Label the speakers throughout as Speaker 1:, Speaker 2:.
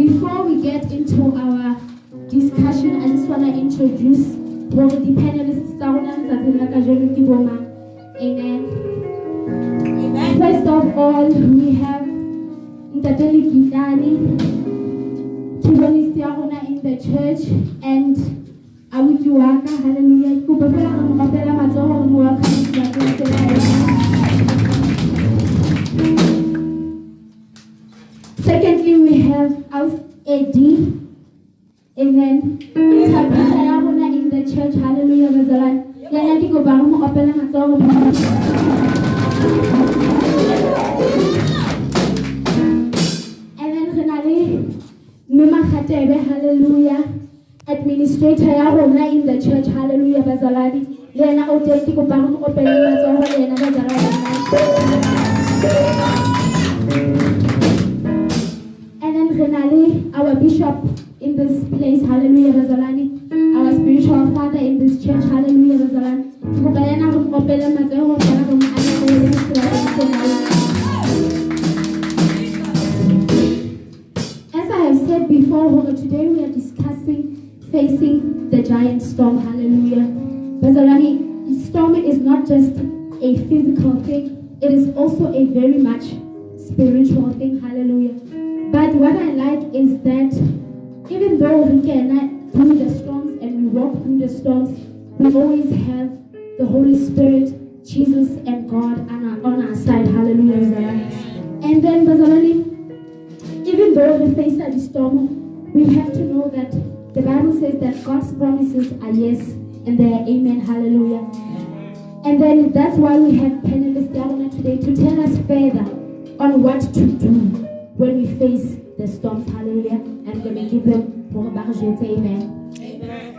Speaker 1: before we get into our discussion, I just want to introduce one of the panelists. Amen. Amen. First of all, we have Ntateli Gitani, Kibonistiahona in the church, and Awujuaka, hallelujah. Secondly, we have Eddie. Amen. Tabitha in the church, hallelujah. And then finally, Mima Khatebe, hallelujah. Administrator in the church, hallelujah. Bazaladi. Lena Oteti Kubam opening Lena Bazaladi. And then finally, our bishop in this place, hallelujah, Bazalani. Our spiritual father in this church, hallelujah, Bazalani. As I have said before, today we are discussing facing the giant storm, hallelujah. Bazalani, storm is not just a physical thing, it is also a very much spiritual thing, hallelujah. But what I like is that even though we cannot through the storms and we walk through the storms, we always have the Holy Spirit, Jesus, and God on our side. Hallelujah. And then, Bazalani, even though we face a storm, we have to know that the Bible says that God's promises are yes and they are amen. Hallelujah. And then that's why we have panelists down today to tell us further on what to do when we face the storms. Hallelujah. I'm going to give them more amen. Amen.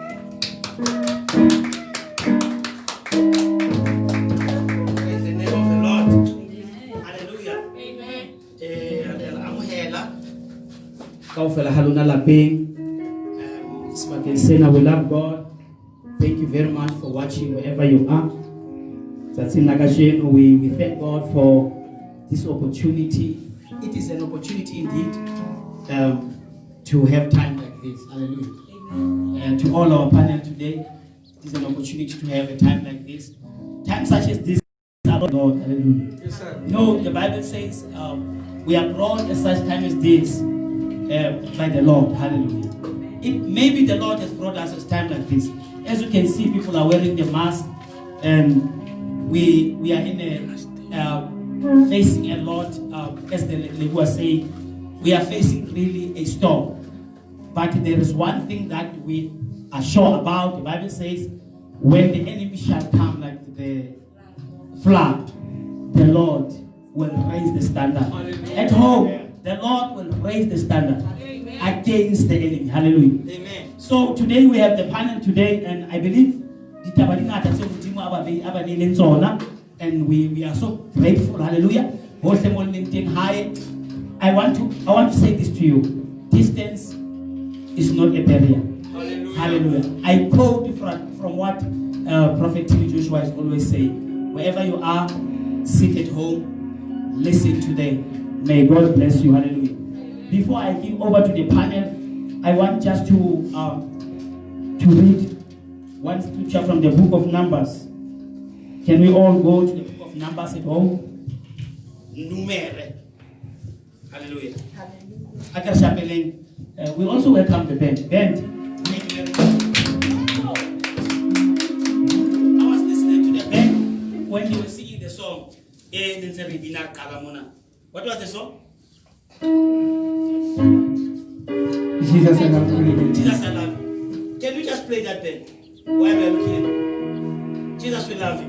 Speaker 2: In the name of the Lord. Hallelujah. Amen. We love God. Thank you very much for watching wherever you are. We thank God for this opportunity. It is an opportunity indeed to have time like this. Hallelujah. And to all our panel today, it is an opportunity to have a time like this. Times such as this are Lord. Hallelujah. Yes, sir. The Bible says we are brought at such time as this by the Lord. Hallelujah. Maybe the Lord has brought us at time like this. As you can see, people are wearing the mask, and we are in facing a lot, as the Lebu was saying, we are facing really a storm. But there is one thing that we are sure about. The Bible says, when the enemy shall come like the flood, the Lord will raise the standard. Hallelujah. At home, the Lord will raise the standard. Amen. Against the enemy. Hallelujah. Amen. So today we have the panel today, and I believe and we are so grateful. Hallelujah. I want to say this to you. Distance is not a barrier. Hallelujah. Hallelujah. I quote from what Prophet Timmy Joshua is always saying. Wherever you are, sit at home, listen today. May God bless you. Hallelujah. Before I give over to the panel, I want just to read one scripture from the book of Numbers. Can we all go to the book of Numbers at home? Numere. Hallelujah. Hallelujah. We also welcome the band. Thank you very much. I was listening to the band when they were singing the song. What was the song?
Speaker 3: Jesus, I love you.
Speaker 2: Jesus, I love you. Can we just play that band while we're looking? Jesus, we love you.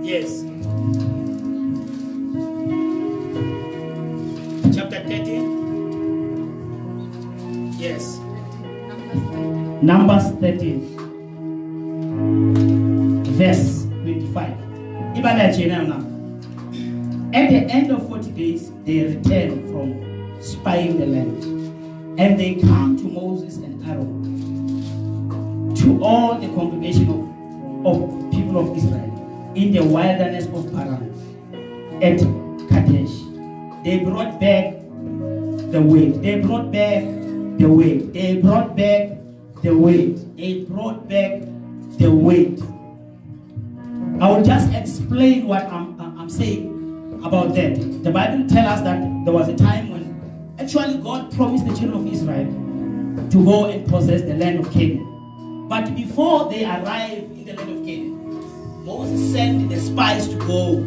Speaker 2: Yes. Chapter 13. Yes. Numbers 13. Verse 25. At the end of 40 days, they returned from spying the land. And they come to Moses and Aaron, to all the congregation of people of Israel, in the wilderness of Paran, at Kadesh. They brought back the weight. They brought back the weight. They brought back the weight. They brought back the weight. I will just explain what I'm saying about that. The Bible tells us that there was a time when actually God promised the children of Israel to go and possess the land of Canaan. But before they arrived in the land of Canaan, Moses sent the spies to go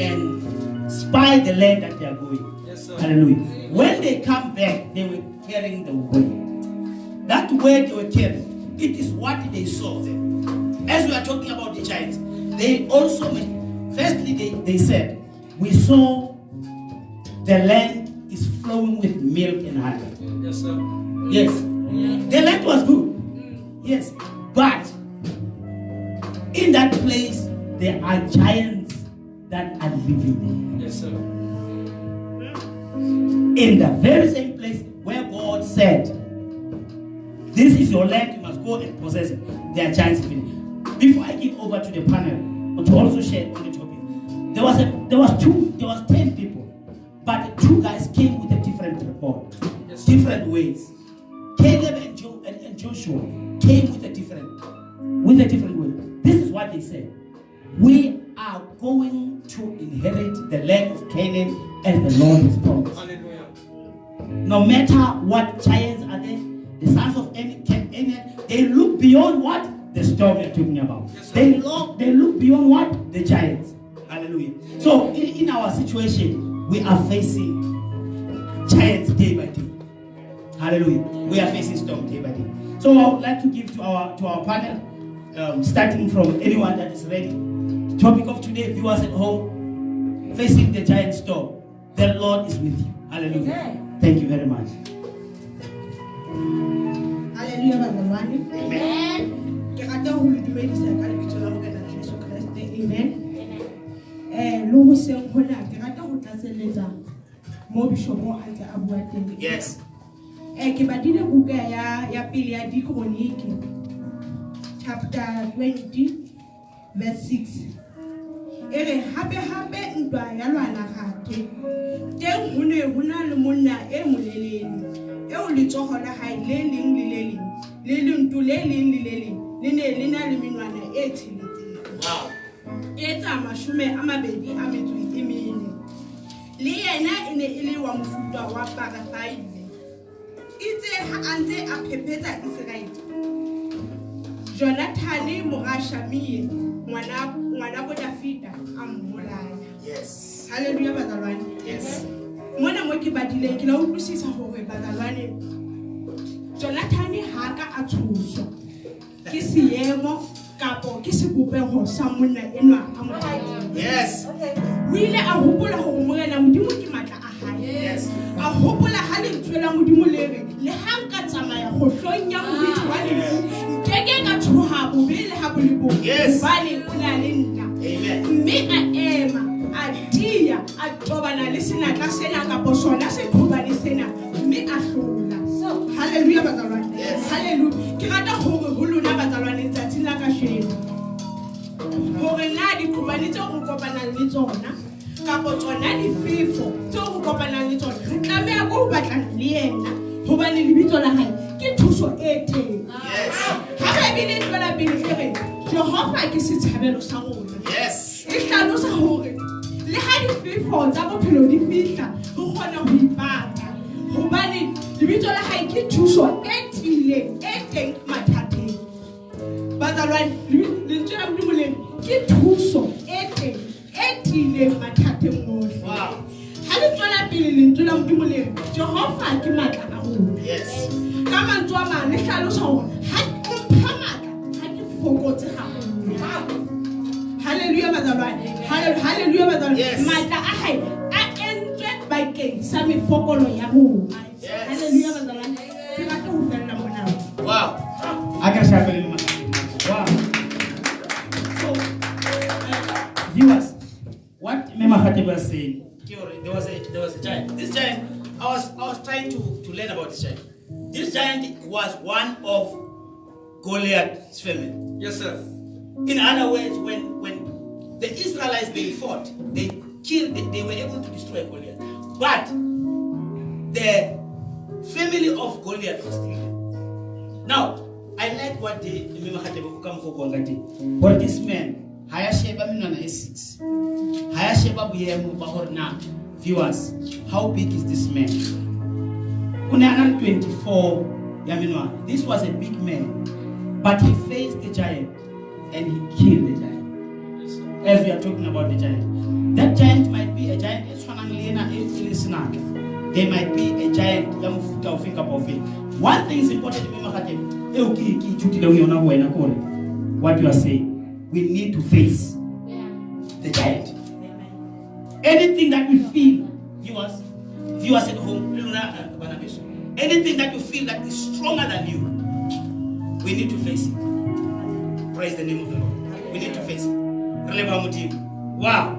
Speaker 2: and spy the land that they are going.
Speaker 3: Yes, sir.
Speaker 2: Hallelujah. When they come back, they were carrying the weight. That weight they were carrying, it is what they saw there. As we are talking about the giants, they also, firstly they said, we saw the land is flowing with milk and honey.
Speaker 3: Yes, sir.
Speaker 2: Yes. The land was good. Yes. But in that place, there are giants that are living there.
Speaker 3: Yes, sir.
Speaker 2: In the very same place where God said, this is your land, you must go and possess it. There are giants living there. Before I give over to the panel to also share on the topic, there was 10 people, but 2 guys came with a different report,
Speaker 3: Yes,
Speaker 2: different ways. Caleb and Joshua came with a different way. This is what they said: we are going to inherit the land of Canaan as the Lord has promised.
Speaker 3: Hallelujah.
Speaker 2: No matter what giants are there, the sons of Anak, they look beyond what the storm we are talking about.
Speaker 3: Yes, sir.
Speaker 2: They look beyond what the giants. Hallelujah. So in our situation, we are facing giants day by day. Hallelujah. We are facing storm day by day. So I would like to give to our panel, starting from anyone that is ready. Topic of today, viewers at home, facing the giant storm. The Lord is with you. Hallelujah. Thank you very much.
Speaker 4: Hallelujah, bazalwane.
Speaker 2: Amen.
Speaker 4: Ke rata ho le dumedisa ka lebitso la Morena Jesu Kriste. Amen. Lo ho seng hona ke rata ho tlatseletsa mo bishopo a tla a bua teng.
Speaker 2: Yes.
Speaker 4: Ke badile buka ya pele ya Dikroniki chapter 20 verse 6. Ere hape ntwa ya lwana gate. Teng hona le monna e molelele. E o letsogo la hae le leng le ntu le leng le ne na le menwana e tsheletseng.
Speaker 2: Wow.
Speaker 4: E tsa mashume a mabedi a metso e mene. Le yena e ne e le wa mofuta wa Parathine. Itse ha ante a phephetsa Israel. Jonathan Morashamiye ngwana bo Dafita a mmolaya.
Speaker 2: Yes.
Speaker 4: Hallelujah bazalwane.
Speaker 2: Yes.
Speaker 4: Mona mo ke badileng ke la utlwisisa hore bazalwane Jonathan ha ka a tshoswa ke seemo kapo ke sebopeho sa monna enwa a mo.
Speaker 2: Yes.
Speaker 4: O ile a hopola hore morena modimo ke matla a hae.
Speaker 2: Yes.
Speaker 4: A hopola ha lentswe la modimo le re le ha nka tsamaya kgohlong ya motho wa lefu keke ka tshoha bobele ha bolebo.
Speaker 2: Yes.
Speaker 4: Bale o na le nna.
Speaker 2: Amen.
Speaker 4: Mme a ema a dia a tobana le senatla sena kapo sona se qhobane sena mme a hlola. Hallelujah bazalwane.
Speaker 2: Yes.
Speaker 4: Hallelujah. Ke rata hore ho lona bazalwane tsatsing la kasheno hore na di qhobane tse o kopanang le tsona kapo tsona difefo tse o kopanang le tsona re tlameha go batlana le yena hobane lebitso la hae ke thuso e teng.
Speaker 2: Yes.
Speaker 4: Ha ba bile tswela pele e re Jehova ke setshabelo sa rona.
Speaker 2: Yes.
Speaker 4: E hlalosa hore le ha difefo tsa bophelo di fihla re kgona ho ipata hobane lebitso la hae ke thuso e tiileng e teng mathateng. Bazalwane lentswe la Modimo le ke thuso e teng e tiileng mathateng mohle.
Speaker 2: Wow.
Speaker 4: Ha le tswela pele lentswe la Modimo le Jehova ke matla a rona.
Speaker 2: Yes.
Speaker 4: Ka mantswe a mang le hlalosa hore ha o mpha matla ha ke fokotse haholo. Hallelujah bazalwane. Hallelujah bazalwane.
Speaker 2: Yes.
Speaker 4: Matla a hae a entswe bakeng sa mefokolo ya rona.
Speaker 2: Yes.
Speaker 4: Hallelujah bazalwane. Ke rata ho fella mona.
Speaker 2: Wow. I can share very much. Wow. So, viewers, what Mema Khatib was saying, there was a giant. This giant, I was trying to learn about this giant. This giant was one of Goliath's family.
Speaker 3: Yes, sir.
Speaker 2: In other words, when the Israelites they fought, they were able to destroy Goliath. But the family of Goliath was killed. Now, I like what the for this man, Hayasheba Minana is 6. Hayasheba Buyemu Bahorna. Viewers, how big is this man? Unanan 24 Yaminwa. This was a big man, but he faced the giant and he killed the giant. As we are talking about the giant, that giant might be a giant. There might be a giant. One thing is important. What you are saying, we need to face the giant. Anything that we feel, viewers at home, anything that you feel that is stronger than you, we need to face it. Praise the name of the Lord. We need to face it. Wow.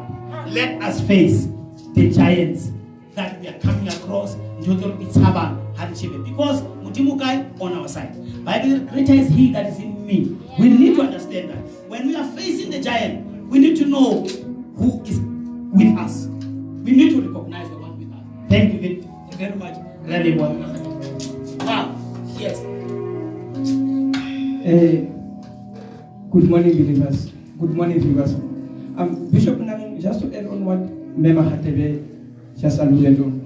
Speaker 2: Let us face the giants that we are coming across. Because Mutimukai on our side. Bible, greater is he that is in me. We need to understand that. When we are facing the giant, we need to know who is with us. We need to recognize the one with us. Thank you very much. Really well. Wow. Yes.
Speaker 3: Good morning, believers. Good morning, viewers. Bishop Nang, just to add on what Mema Hatebe just alluded on.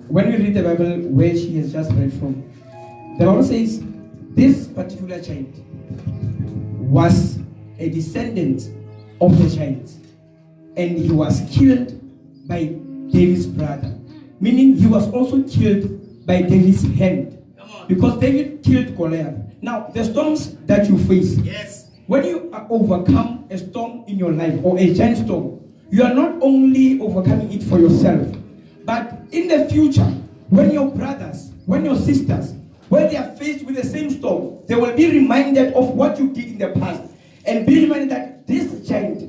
Speaker 3: When we read the Bible where she has just read from, the Bible says this particular child was a descendant of the giant, and he was killed by David's brother, meaning he was also killed by David's hand, because David killed Goliath. Now, the storms that you face,
Speaker 2: yes,
Speaker 3: when you overcome a storm in your life or a giant storm, you are not only overcoming it for yourself, but in the future, when your brothers, when your sisters, when they are faced with the same storm, they will be reminded of what you did in the past and be reminded that this giant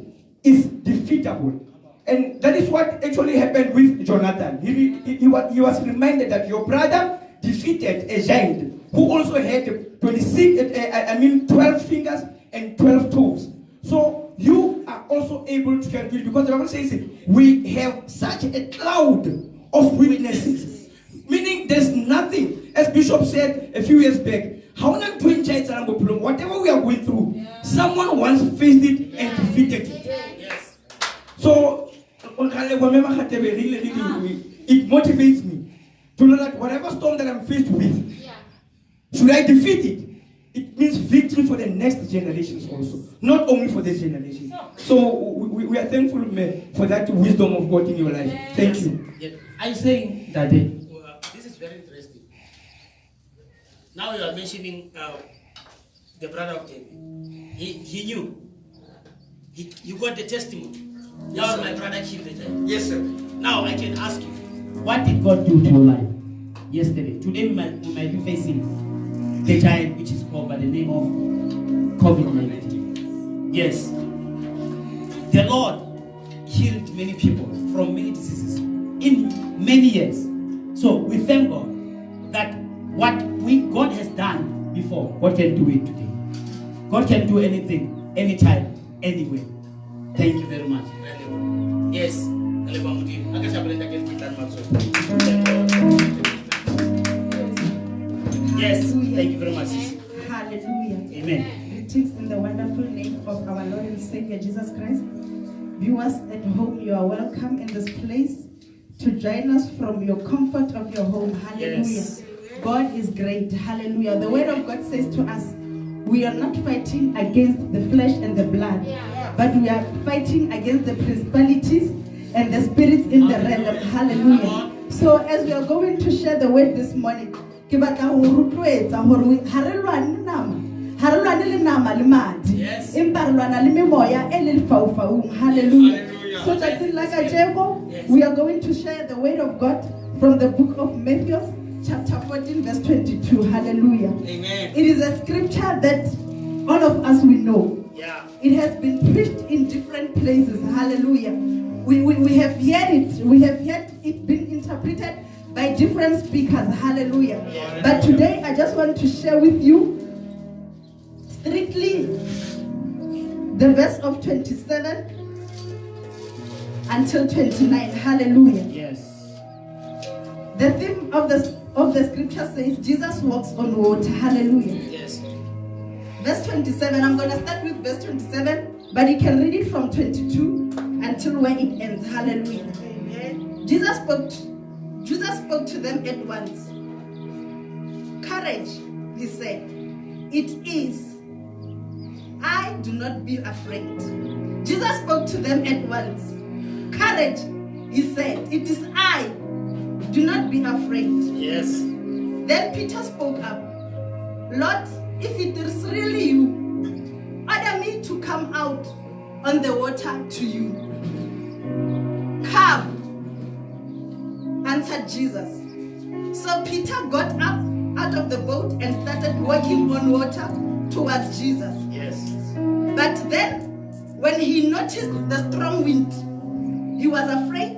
Speaker 3: is defeatable. And that is what actually happened with Jonathan. He was reminded that your brother defeated a giant who also had 12 fingers and 12 toes. So you are also able to do it, because the Bible says we have such a cloud of witnesses. Meaning there's nothing, as Bishop said a few years back, whatever we are going through, someone once faced it and defeated it.
Speaker 2: Yes.
Speaker 3: So it motivates me to know that whatever storm that I'm faced with, should I defeat it? It means victory for the next generations also, not only for this generation. So we are thankful for that wisdom of God in your life. Thank you.
Speaker 2: Yes. I'm saying that this is very interesting. Now you are mentioning the brother of David. He knew. You got the testimony. Yes, my brother killed the giant.
Speaker 3: Yes, sir.
Speaker 2: Now I can ask you, what did God do to your life yesterday? Today we might be facing the giant which is called by the name of COVID-19. Yes. The Lord killed many people from many diseases in many years. So we thank God that what God has done before, God can do it today. God can do anything, anytime, anywhere. Thank you very much. Yes. Yes, thank you very much.
Speaker 4: Hallelujah.
Speaker 2: Amen.
Speaker 4: Greetings in the wonderful name of our Lord and Savior Jesus Christ. Viewers at home, you are welcome in this place to join us from your comfort of your home. Hallelujah.
Speaker 2: Yes.
Speaker 4: God is great. Hallelujah. The word of God says to us, we are not fighting against the flesh and the blood, but we are fighting against the principalities and the spirits in the realm. Hallelujah. So as we are going to share the word this morning, yes. Hallelujah. So that's it, like a Jacob, we are going to share the word of God from the book of Matthew, chapter 14, verse 22. Hallelujah.
Speaker 2: Amen.
Speaker 4: It is a scripture that all of us we know.
Speaker 2: Yeah.
Speaker 4: It has been preached in different places. Hallelujah. We have heard it. We have heard it being interpreted by different speakers. Hallelujah.
Speaker 2: Yeah.
Speaker 4: But today I just want to share with you strictly the verse of 27 until 29. Hallelujah.
Speaker 2: Yes.
Speaker 4: The theme of the of the scripture says Jesus walks on water. Hallelujah.
Speaker 2: Yes.
Speaker 4: Verse 27, I'm going to start with verse 27, but you can read it from 22 until where it ends. Hallelujah. Amen. Jesus spoke to them at once. Courage, he said. It is. I, do not be afraid. Jesus spoke to them at once. Courage, he said. It is I. Do not be afraid.
Speaker 2: Yes.
Speaker 4: Then Peter spoke up. Lord, if it is really you, order me to come out on the water to you. Come, answered Jesus. So Peter got up out of the boat and started walking on water towards Jesus.
Speaker 2: Yes.
Speaker 4: But then, when he noticed the strong wind, he was afraid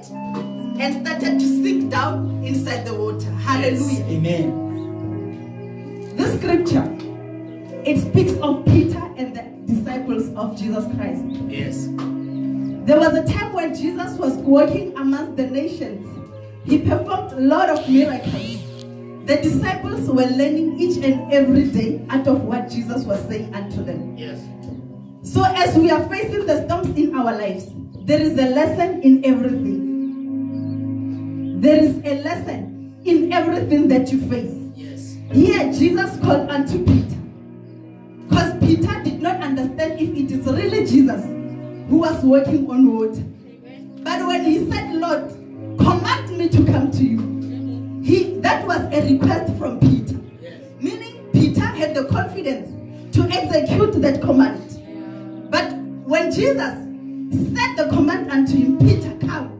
Speaker 4: and started to sink down inside the water. Hallelujah.
Speaker 2: Yes.
Speaker 3: Amen.
Speaker 4: This scripture, it speaks of Peter and the disciples of Jesus Christ.
Speaker 2: Yes.
Speaker 4: There was a time when Jesus was walking amongst the nations. He performed a lot of miracles. The disciples were learning each and every day out of what Jesus was saying unto them.
Speaker 2: Yes.
Speaker 4: So as we are facing the storms in our lives, there is a lesson in everything. There is a lesson in everything that you face.
Speaker 2: Yes.
Speaker 4: Here Jesus called unto Peter, because Peter did not understand if it is really Jesus who was walking on water. But when he said, Lord, command me to come to you, that was a request from Peter.
Speaker 2: Yes.
Speaker 4: Meaning Peter had the confidence to execute that command. But when Jesus said the command unto him, Peter, come,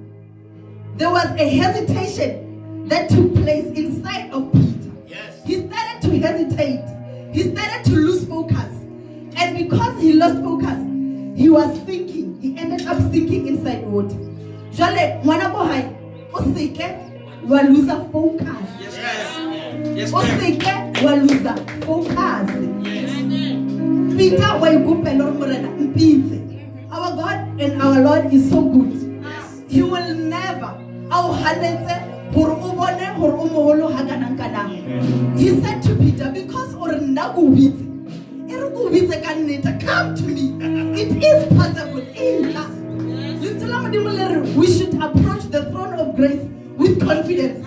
Speaker 4: there was a hesitation that took place inside of Peter.
Speaker 2: Yes.
Speaker 4: He started to hesitate. He started to lose focus. And because he lost focus, he was sinking. He ended up sinking inside water. Jale, mwana bohai, o seke wa loser focus.
Speaker 2: Yes. Yes.
Speaker 4: O seke wa loser focus.
Speaker 2: Yes.
Speaker 4: Peter wa igupela morena mpitse. Our God and our Lord is so good.
Speaker 2: Yes.
Speaker 4: He will never he said to Peter, because come to me. It is possible. We should approach the throne of grace with confidence.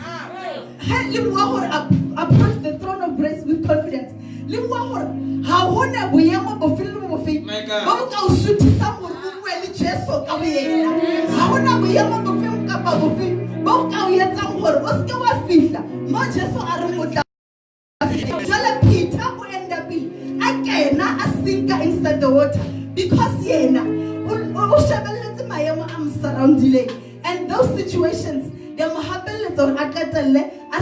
Speaker 4: Approach the throne of grace with confidence. Peter who end up again a sinker inside the water because I'm surrounded, and those situations a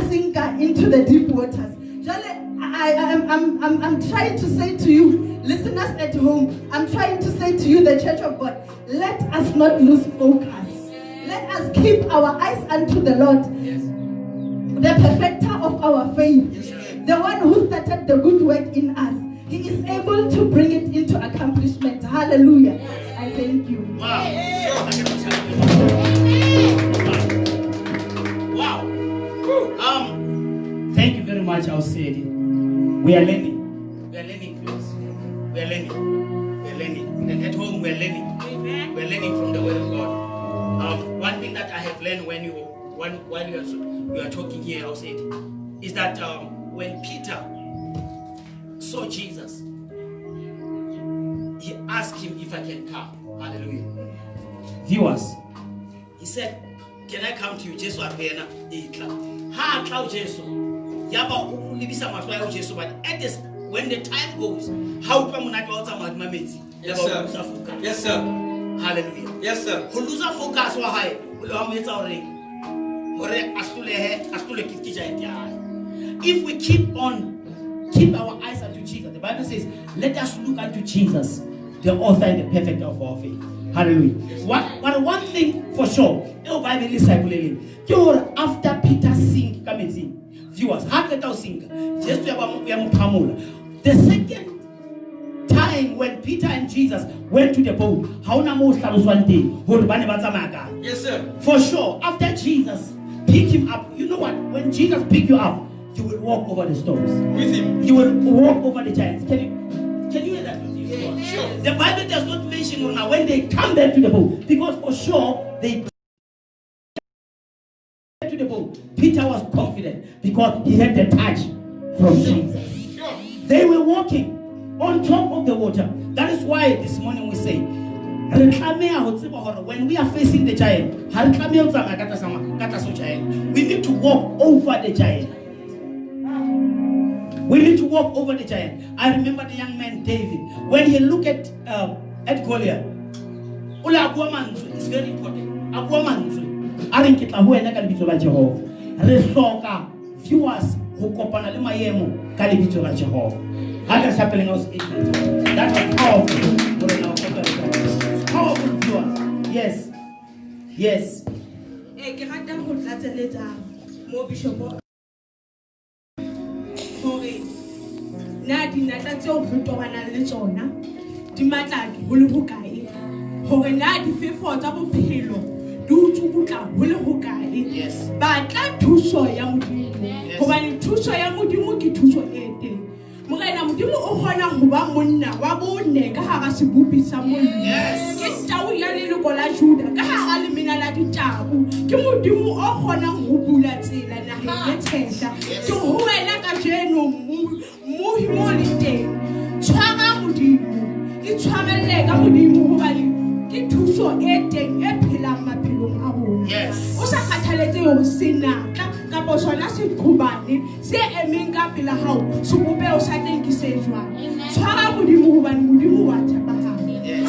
Speaker 4: sinker into the deep waters. I'm trying to say to you, listeners at home, I'm trying to say to you, the Church of God, let us not lose focus. Let us keep our eyes unto the Lord,
Speaker 2: Yes.
Speaker 4: the perfecter of our faith,
Speaker 2: Yes.
Speaker 4: the one who started the good work in us. He is able to bring it into accomplishment. Hallelujah. I thank you.
Speaker 2: Wow. Wow. Thank you very much, Ausedi. We are learning. We are learning, please. We are learning. We are learning. And at home, we are learning.
Speaker 4: Amen.
Speaker 2: We are learning from the Word of God. One thing that I have learned while you are talking here, Ausedi, is that when Peter saw Jesus, he asked him if I can come. Hallelujah. Viewers, he said, can I come to you? Jesus apena ikla. Ha kla Jesus. Yaba libisa matwa Jesus, but at this when the time goes, how come not out some mameti?
Speaker 5: Yes, sir. Yes, sir.
Speaker 2: Hallelujah.
Speaker 5: Yes, sir.
Speaker 2: Who lose focus wa hai? Lo ameta ore. More astule kiskija etia. If we keep our eyes unto Jesus, the Bible says, let us look unto Jesus, the author and the perfecter of our faith. Hallelujah. One thing for sure, Bible is after Peter sink, come and sing. Viewers, how can you sing? Just the second time when Peter and Jesus went to the boat,
Speaker 5: Yes, sir.
Speaker 2: for sure, after Jesus picked him up, you know what? When Jesus picked you up, you will walk over the storms.
Speaker 5: With him.
Speaker 2: You will walk over the giants. Can you hear that?
Speaker 5: Sure.
Speaker 2: The Bible does not mention on how when they come back to the boat, because for sure they to the boat. Peter was confident because he had the touch from Jesus.
Speaker 5: Sure.
Speaker 2: They were walking on top of the water. That is why this morning we say, when we are facing the giant, we need to walk over the giant. We need to walk over the giant. I remember the young man David, when he looked at Goliath. It's very important. Viewers who kopana le maemo ka lebitso la Jehova. How does happening us? That was powerful. Powerful viewers. Yes. Yes.
Speaker 4: Ke rata go tlatseletsa mo bishop gore na dinata tseo re tobanang le tsona di matlaki go le bokae gore na difefo tsa bophelo di utsukutla go le bokae.
Speaker 2: Yes.
Speaker 4: Batla thuso ya modimo gobane thuso ya modimo ke thuso e teng. Morena modimo o kgona go ba monna wa bone ka hara sebupi sa mollo.
Speaker 2: Yes.
Speaker 4: Ke tau ya leloko la Juda ka hara lemena la ditabu. Ke modimo o kgona go bula tsela naheng e tshehla. Ke ho wena ka jeno mo le teng. Tshwara modimo. Ke tshwarelle ka modimo gobane ke thuso e teng e phelang maphelong a rona.
Speaker 2: Yes.
Speaker 4: O sa kgathaletse hore senatla kapa sona se qhubane se emeng ka pela hao se bope o sa teng ke se jwang. Tshwara modimo gobane modimo wa tshepahala.
Speaker 2: Yes.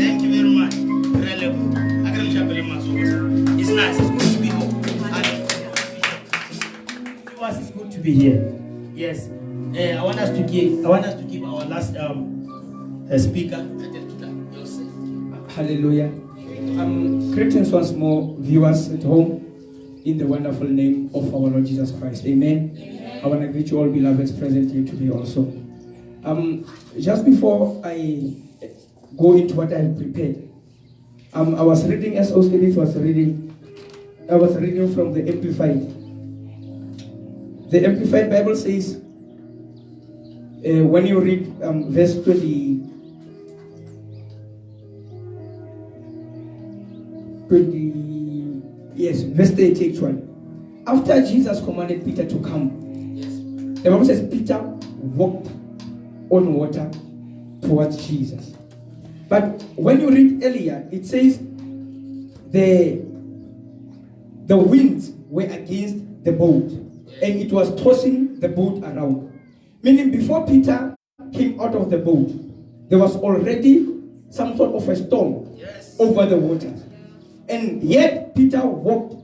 Speaker 2: Thank you very much. It's nice. It's good to be home. It's good to be here. Yes. I want us to give our last speaker.
Speaker 3: Hallelujah. Greetings once more, viewers at home, in the wonderful name of our Lord Jesus Christ. Amen. I want to greet you all beloveds present here today also. Just before I go into what I have prepared, I was reading, as Oscar was reading, I was reading from the Amplified. The Amplified Bible says, when you read verse 20, verse 30 actually. After Jesus commanded Peter to come, the Bible says Peter walked on water towards Jesus. But when you read earlier, it says the winds were against the boat and it was tossing the boat around. Meaning before Peter came out of the boat, there was already some sort of a storm over the waters. And yet Peter walked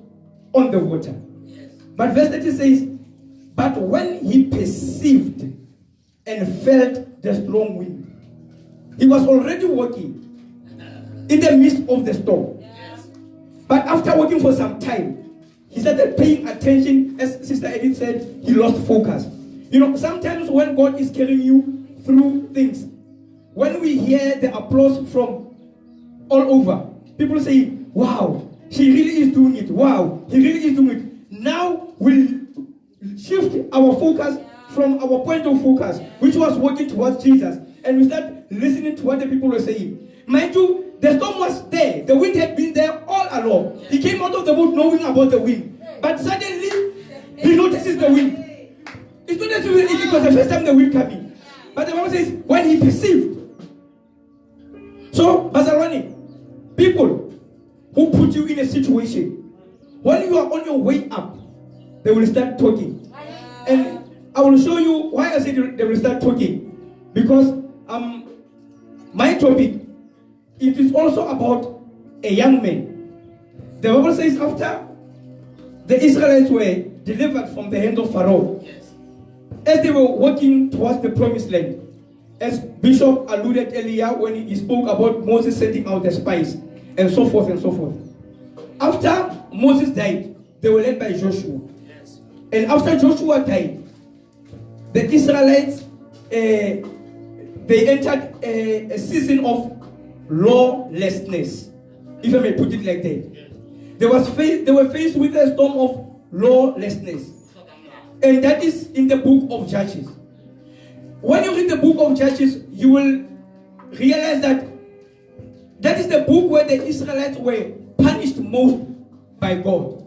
Speaker 3: on the water. But verse 30 says, but when he perceived and felt the strong wind, he was already walking in the midst of the storm. But after walking for some time, he started paying attention. As Sister Edith said, he lost focus. You know, sometimes when God is carrying you through things, when we hear the applause from all over, people say, wow, she really is doing it. Wow, he really is doing it. Now we'll shift our focus from our point of focus, which was walking towards Jesus, and we start listening to what the people were saying. Mind you, the storm was there. The wind had been there all along. He came out of the boat knowing about the wind. But suddenly, he notices the wind. It's not as if it was the first time the wind came in. But the Bible says, when he perceived. So, Bazarani, people who put you in a situation, when you are on your way up, they will start talking. And I will show you why I said they will start talking. Because my topic, it is also about a young man. The Bible says after the Israelites were delivered from the hand of Pharaoh, as they were walking towards the promised land, as Bishop alluded earlier when he spoke about Moses sending out the spies, and so forth and so forth. After Moses died, they were led by Joshua. And after Joshua died, the Israelites, they entered a season of lawlessness, if I may put it like that. They were faced with a storm of lawlessness. And that is in the book of Judges. When you read the book of Judges, you will realize that that is the book where the Israelites were punished most by God.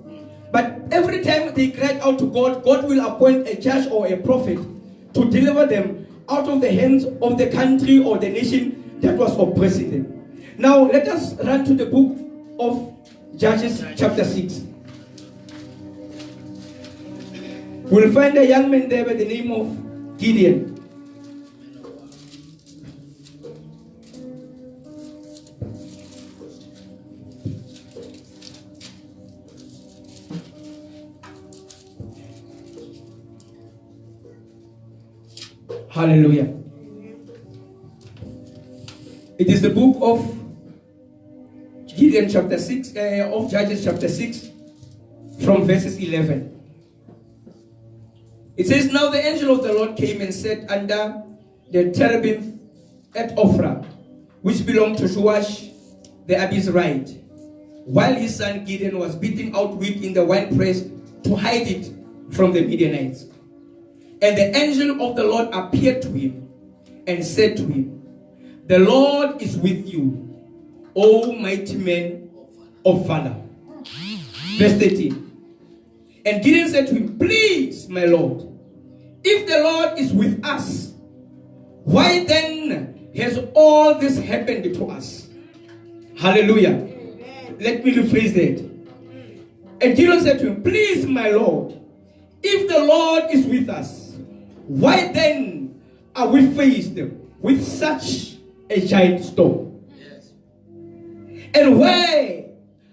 Speaker 3: But every time they cried out to God, God will appoint a judge or a prophet to deliver them out of the hands of the country or the nation that was oppressing them. Now let us run to the book of Judges chapter 6. We'll find a young man there by the name of Gideon. Hallelujah. It is the book of Gideon chapter 6, of Judges chapter 6, from verses 11. It says, now the angel of the Lord came and sat under the terebinth at Ophrah, which belonged to Joash the Abizrite, while his son Gideon was beating out wheat in the winepress to hide it from the Midianites. And the angel of the Lord appeared to him and said to him, the Lord is with you, O mighty man of valor. Verse 13. And Gideon said to him, please, my Lord, if the Lord is with us, why then has all this happened to us? Hallelujah. Let me rephrase that. And Gideon said to him, please, my Lord, if the Lord is with us, why then are we faced with such a giant storm?
Speaker 2: Yes.
Speaker 3: And where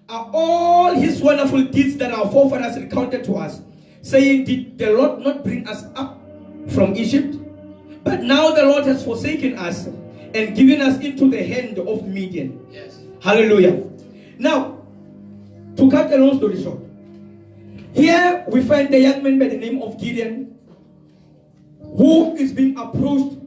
Speaker 3: are all his wonderful deeds that our forefathers recounted to us, saying, did the Lord not bring us up from Egypt? But now the Lord has forsaken us and given us into the hand of Midian.
Speaker 2: Yes.
Speaker 3: Hallelujah. Now, to cut a long story short, here we find the young man by the name of Gideon, who is being approached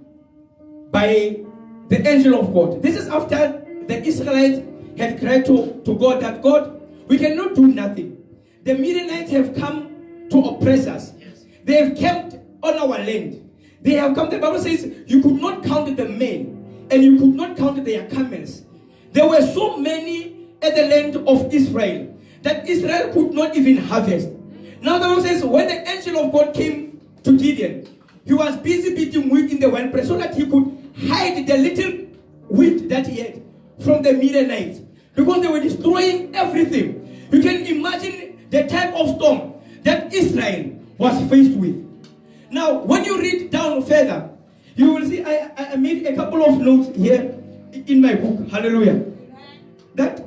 Speaker 3: by the angel of God. This is after the Israelites had cried to God that, God, we cannot do nothing. The Midianites have come to oppress us.
Speaker 2: Yes.
Speaker 3: They have camped on our land. They have come, the Bible says, you could not count the men, and you could not count their camels. There were so many at the land of Israel that Israel could not even harvest. Now the Bible says, when the angel of God came to Gideon, he was busy beating wheat in the winepress so that he could hide the little wheat that he had from the Midianites, because they were destroying everything. You can imagine the type of storm that Israel was faced with. Now, when you read down further, you will see I made a couple of notes here in my book. Hallelujah. That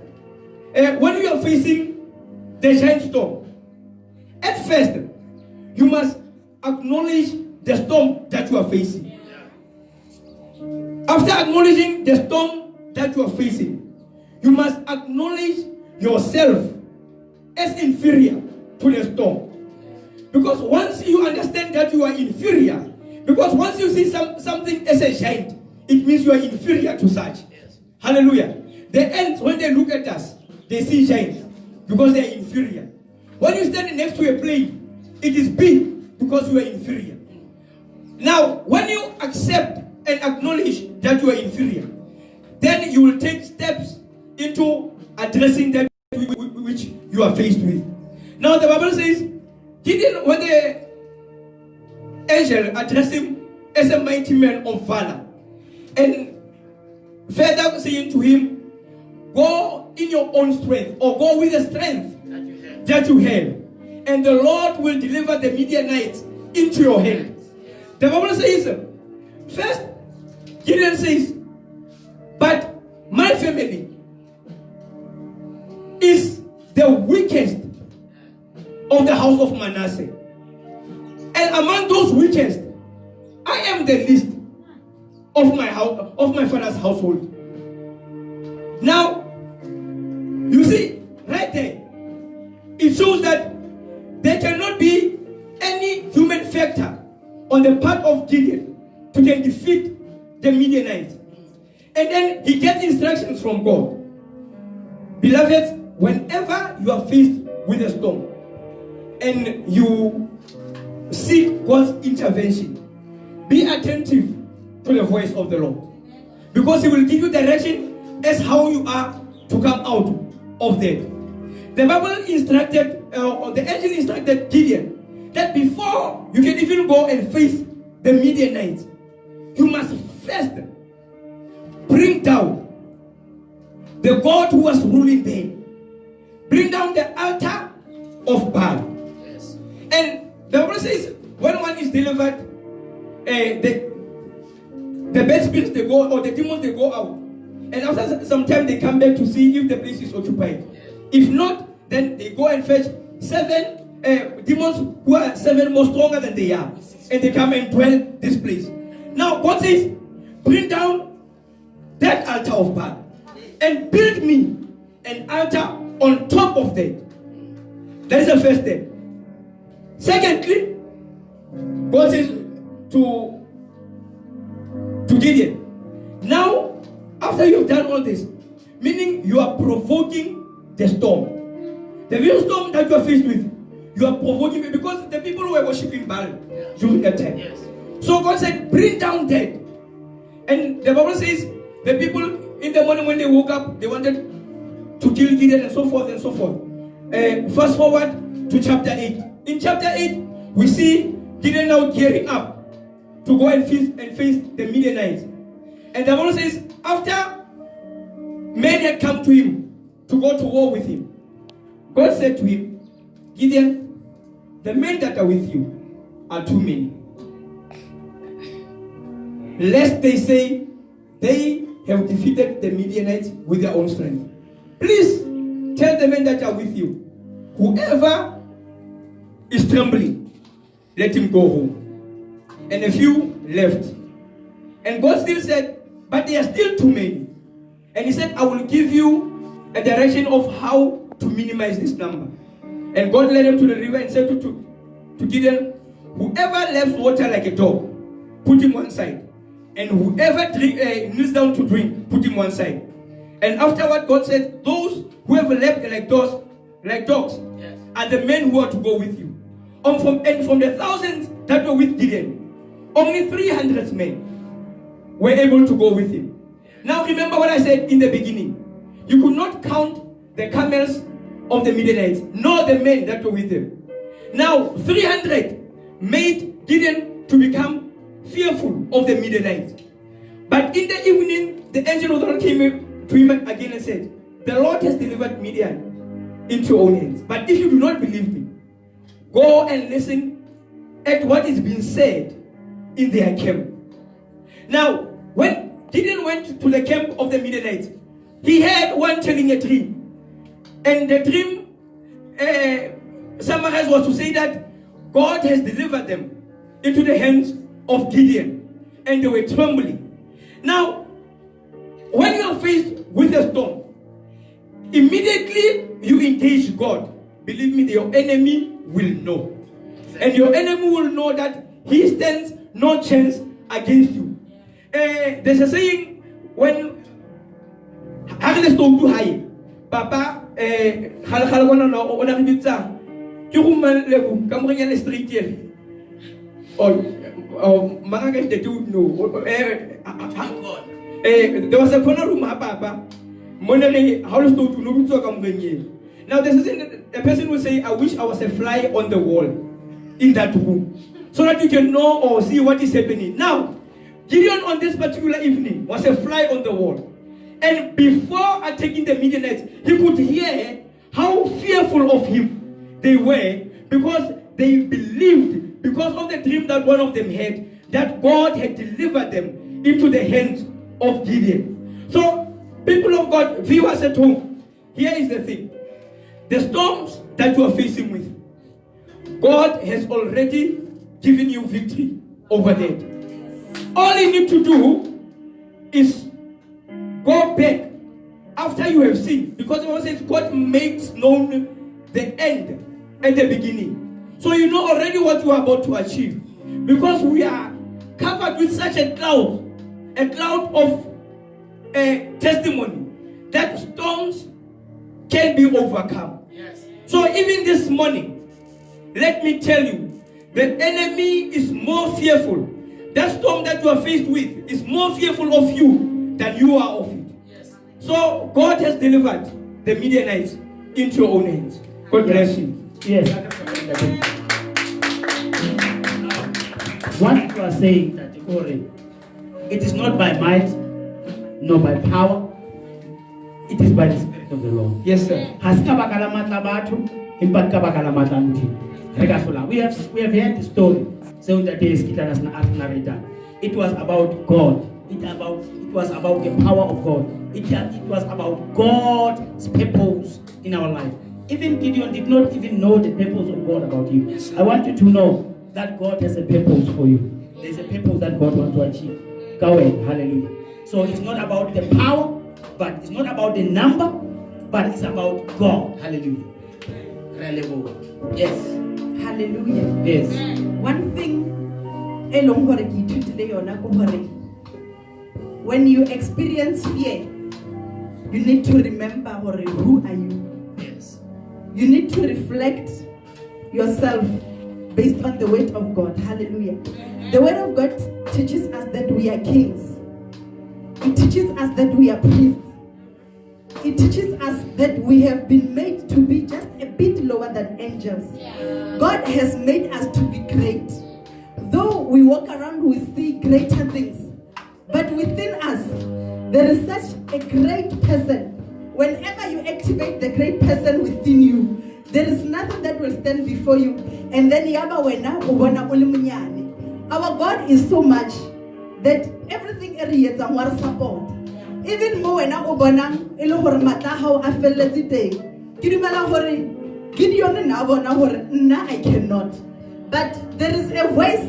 Speaker 3: when you are facing the giant storm, at first, you must acknowledge the storm that you are facing. After acknowledging the storm that you are facing, you must acknowledge yourself as inferior to the storm. Because once you understand that you are inferior, because once you see something as a giant, it means you are inferior to such.
Speaker 2: Yes.
Speaker 3: Hallelujah. The ants, when they look at us, they see giants because they are inferior. When you stand next to a plane, it is big because you are inferior. Now, when you accept and acknowledge that you are inferior, then you will take steps into addressing that which you are faced with. Now, the Bible says, Gideon, when the angel addressed him as a mighty man of valor, and further saying to him, go in your own strength, or go with the strength that you have, and the Lord will deliver the Midianites into your hand. The Bible says, first, Gideon says, but my family is the weakest of the house of Manasseh. And among those weakest, I am the least of my house, of my father's household. Now, you see, right there, it shows that there cannot be any human factor on the part of Gideon to then defeat the Midianites. And then he gets instructions from God. Beloved, whenever you are faced with a storm and you seek God's intervention. Be attentive to the voice of the Lord, because He will give you direction as how you are to come out of that. The Bible instructed, or the angel instructed Gideon that before you can even go and face the Midianites, you must first bring down the God who was ruling there. Bring down the altar of Baal.
Speaker 2: Yes.
Speaker 3: And the Bible says when one is delivered, the bad spirits they go, or the demons they go out. And after some time they come back to see if the place is occupied.
Speaker 2: Yes.
Speaker 3: If not, then they go and fetch 7 demons who are 7 more stronger than they are. And they come and dwell this place. Now God says, bring down that altar of Baal and build me an altar on top of that. That is the first step. Secondly, God says to Gideon, now after you've done all this, meaning you are provoking the storm. The real storm that you are faced with, you are provoking it, because the people were worshipping Baal during that time.
Speaker 2: Yes.
Speaker 3: So God said, bring down that. And the Bible says the people in the morning when they woke up, they wanted to kill Gideon and so forth and so forth. Fast forward to chapter 8. In chapter 8, we see Gideon now gearing up to go and face the Midianites. And the Bible says, after men had come to him to go to war with him, God said to him, Gideon, the men that are with you are too many. Lest they say they have defeated the Midianites with their own strength. Please tell the men that are with you, whoever is trembling, let him go home. And a few left. And God still said, but they are still too many. And He said, I will give you a direction of how to minimize this number. And God led him to the river and said to Gideon, whoever laps water like a dog, put him one side. And whoever kneels down to drink, put him one side. And afterward, God said, those who have lapped like dogs,
Speaker 2: Yes.
Speaker 3: are the men who are to go with you. And from the thousands that were with Gideon, only 300 men were able to go with him. Now remember what I said in the beginning. You could not count the camels of the Midianites, nor the men that were with them. Now 300 made Gideon to become fearful of the Midianites. But in the evening, the angel of the Lord came to him again and said, the Lord has delivered Midian into your own hands. But if you do not believe me, go and listen at what is being said in their camp. Now, when Gideon went to the camp of the Midianites, he had one telling a dream. And the dream summarized was to say that God has delivered them into the hands of Gideon. And they were trembling. Now, when you are faced with a storm, immediately you engage God. Believe me, your enemy will know. And your enemy will know that he stands no chance against you. There's a saying, when Agnes told to high, Papa, there was a corner room, Papa. Now, this is a person will say, I wish I was a fly on the wall in that room, so that you can know or see what is happening. Now, Gideon on this particular evening was a fly on the wall. And before attacking the Midianites, he could hear how fearful of him they were, because they believed, because of the dream that one of them had, that God had delivered them into the hands of Gideon. So, people of God, viewers at home, here is the thing. The storms that you are facing with, God has already given you victory over that. All you need to do is go back after you have seen, because the Bible says God makes known the end at the beginning. So you know already what you are about to achieve, because we are covered with such a cloud of testimony that storms can be overcome.
Speaker 2: Yes.
Speaker 3: So even this morning, let me tell you The enemy is more fearful. That storm that you are faced with is more fearful of you than you are of it.
Speaker 2: Yes.
Speaker 3: So God has delivered the Midianites into your own hands. God bless you.
Speaker 2: Yes. What you are saying, that it is not by might, nor by power, it is by the Spirit of the Lord.
Speaker 3: Yes, sir.
Speaker 2: We have heard the story. So that it was about God. It was about the power of God. It was about God's purpose in our life. Even Gideon did not even know the purpose of God about you. Yes, I want you to know that God has a purpose for you. There's a purpose that God wants to achieve. Go ahead. Hallelujah. So it's not about the power, but it's not about the number, but it's about God. Hallelujah. Yes.
Speaker 6: Hallelujah.
Speaker 2: Yes.
Speaker 6: One thing when you experience fear, you need to remember who are you.
Speaker 2: Yes.
Speaker 6: You need to reflect yourself based on the word of God. Hallelujah. The word of God teaches us that we are kings. It teaches us that we are priests. It teaches us that we have been made to be just a bit lower than angels. God has made us to be great. Though we walk around, we see greater things. But within us, there is such a great person. Whenever you activate the great person within you, there is nothing that will stand before you. And then our God is so much that everything is our support. Even more when I I cannot. But there is a voice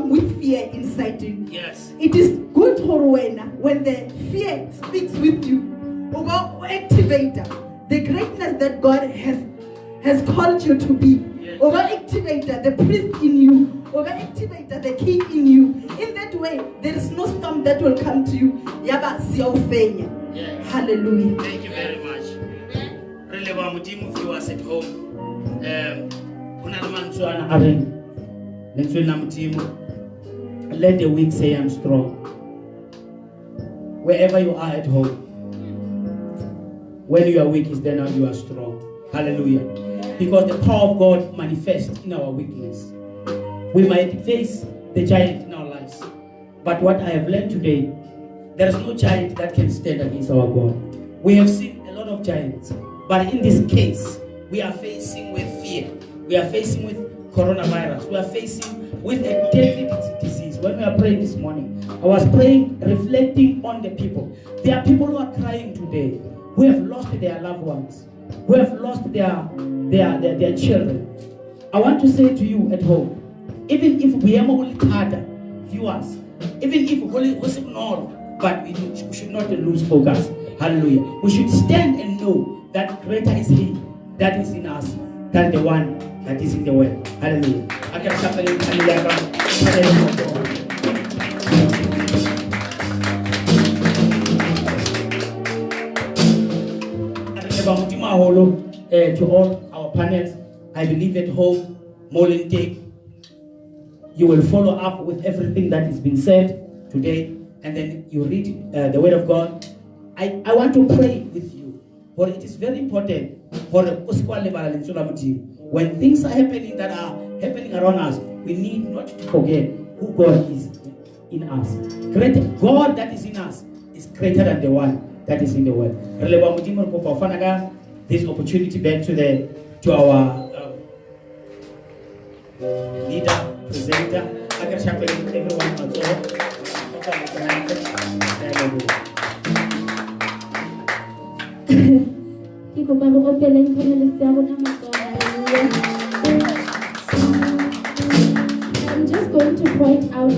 Speaker 6: with fear inside you.
Speaker 2: Yes.
Speaker 6: It is good for when the fear speaks with you. Activate the greatness that God has called you to be.
Speaker 2: Yes.
Speaker 6: Activate the priest in you. Activate the king in you. In that way, there is no storm that will come to you.
Speaker 2: Yes.
Speaker 6: Hallelujah.
Speaker 2: Thank you very much. Really, if you was at home, let the weak say I'm strong. Wherever you are at home, when you are weak is then you are strong. Hallelujah. Because the power of God manifests in our weakness. We might face the giant in our lives, but what I have learned today, there is no giant that can stand against our God. We have seen a lot of giants, but in this case, we are facing with fear. We are facing with coronavirus. We are facing with a deadly disease. When we are praying this morning, I was praying, reflecting on the people. There are people who are crying today, who have lost their loved ones, who have lost their children. I want to say to you at home, even if we are only harder viewers, even if we ignore, but we should not lose focus. Hallelujah. We should stand and know that greater is He that is in us than the one that is in the world. Hallelujah. To all our panels, I believe at home, Molintake, you will follow up with everything that has been said today, and then you read the word of God. I want to pray with you, for it is very important for when things are happening that are happening around us, we need not to forget who God is in us. Great God that is in us is greater than the one that is in the world. This opportunity back to our leader, presenter. I can share with everyone on
Speaker 1: I'm just going to point out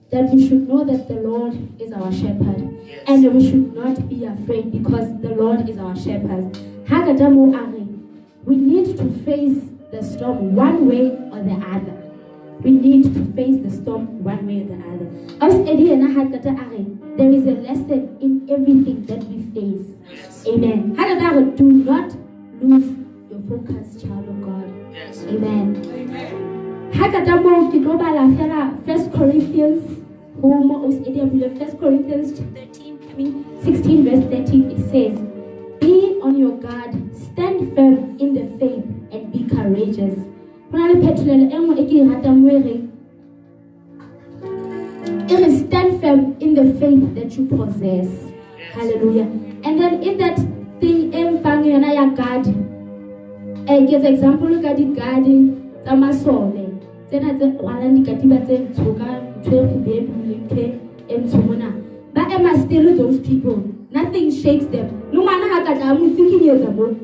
Speaker 1: that we should know that the Lord is our shepherd. Yes. And we should not be afraid because the Lord is our shepherd. We need to face the storm one way or the other. we need to face the storm one way or the other. There is a lesson in everything that we face. Amen. Do not lose your focus, child of God.
Speaker 2: Yes.
Speaker 1: Amen. First Corinthians 16 verse 13, it says, be on your guard, stand firm in the faith, and be courageous. Stand firm in the faith that you possess. Hallelujah. And then in that thing, guard. And give example, look at the guarding Tamasole. Then at the one Katiba Toga, 12 baby, and Tomona. But Emma still those people. Nothing shakes them. No matter how I'm thinking years ago,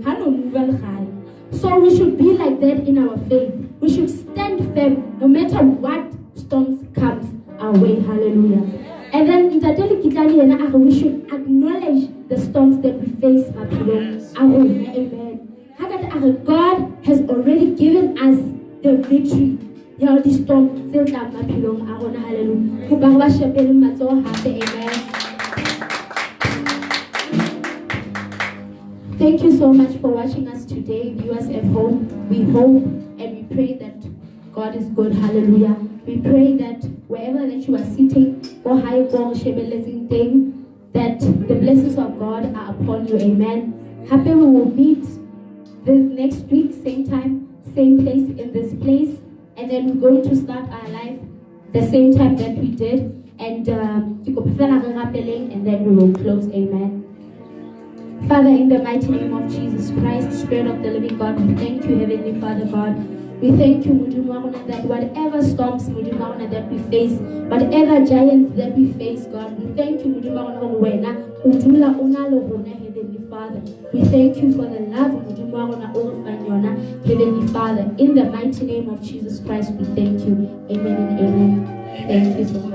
Speaker 1: high. So we should be like that in our faith. We should stand firm no matter what storms comes our way. Hallelujah. And then we should acknowledge the storms that we face. Amen. God has already given us the victory. Amen. Thank you so much for watching us today, viewers at home. We hope and we pray that God is good. Hallelujah. We pray that wherever that you are sitting, that the blessings of God are upon you. Amen. Happy we will meet the next week, same time, same place, in this place. And then we're going to start our life the same time that we did. And then we will close. Amen. Father, in the mighty name of Jesus Christ, Spirit of the living God, we thank you, Heavenly Father God. We thank you, that whatever storms that we face, whatever giants that we face, God, we thank you, Heavenly Father. We thank you for the love, Heavenly Father. In the mighty name of Jesus Christ, we thank you. Amen and amen. Thank you so much.